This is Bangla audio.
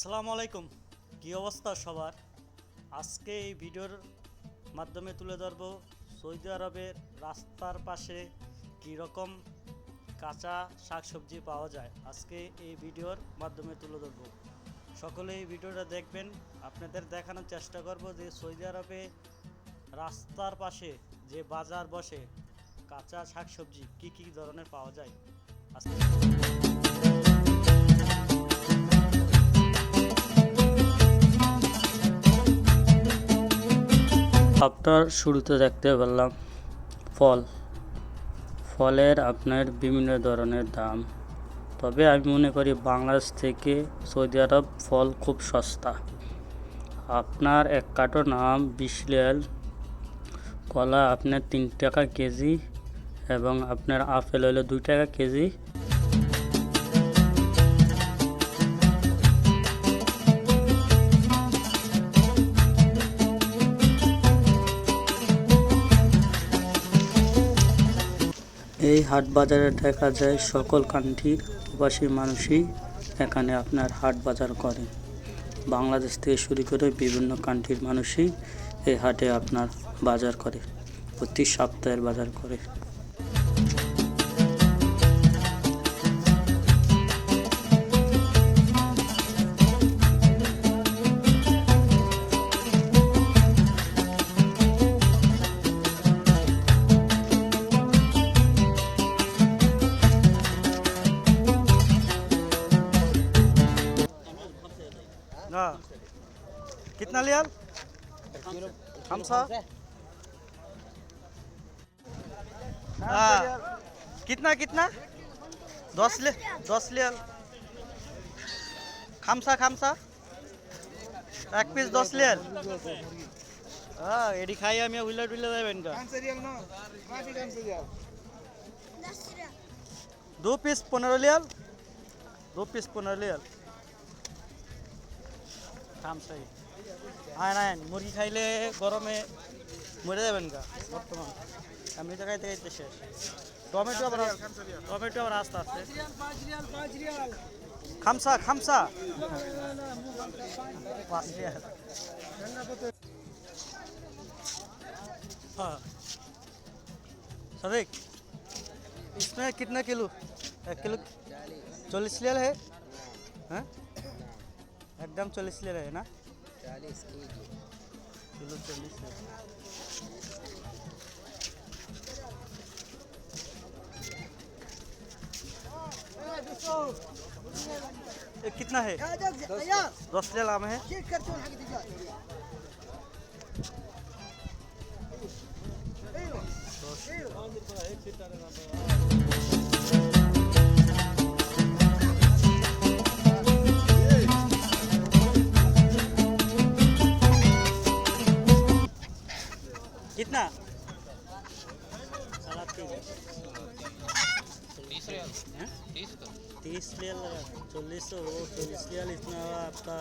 আসসালামু আলাইকুম। কি অবস্থা সবার? আজকে এই ভিডিওর মাধ্যমে তুলে ধরব সৌদি আরবের রাস্তার পাশে কী রকম কাঁচা শাকসবজি পাওয়া যায়। আজকে এই ভিডিওর মাধ্যমে তুলে ধরব। সকলে এই ভিডিওটা দেখবেন। আপনাদের দেখানোর চেষ্টা করব যে সৌদি আরবে রাস্তার পাশে যে বাজার বসে কাঁচা শাকসবজি কী কী ধরনের পাওয়া যায়। আজকে আপনার শুরুতে দেখতে পেলাম ফলের আপনার বিভিন্ন ধরনের দাম। তবে আমি মনে করি বাংলাদেশ থেকে সৌদি আরব ফল খুব সস্তা। আপনার এক কার্টন আম 20 রিয়াল, কলা আপনার 3 টাকা কেজি এবং আপনার আপেল হলো 2 টাকা কেজি। এই হাট বাজারে দেখা যায় সকল কান্ট্রির প্রবাসী মানুষই এখানে আপনার হাট বাজার করে। বাংলাদেশ থেকে শুরু করে বিভিন্ন কান্ট্রির মানুষই এই হাটে আপনার বাজার করে, প্রতি সপ্তাহের বাজার করে। हाँ, कितना लिया? हमसा? हाँ, कितना कितना? 10 लिया। खामसा खामसा? एक पीस 10 लिया। हाँ, एडी खाई हमें उलट जाए इनका। 2 पीस 15 लिया। 2 पीस 15 लिया। খামসাই আয়ন মুরগি খাইলে গরমে মরে যাবেন গা। বর্তমান এমনিতে খাইতে খাইতে শেষ। টমেটো আবার আস্তে আস্তে। খামসা খামসা 5 রিয়াল। हाँ सदिक, इसमें कितना किलो? 1 किलो 40 रियाल है। हाँ एकदम 40 ले रहे हैं ना? 40 किलो 40 है। कितना है? 10 ले लाम है। कितना? 30 रियल लगा। 40 रियल इतना आपका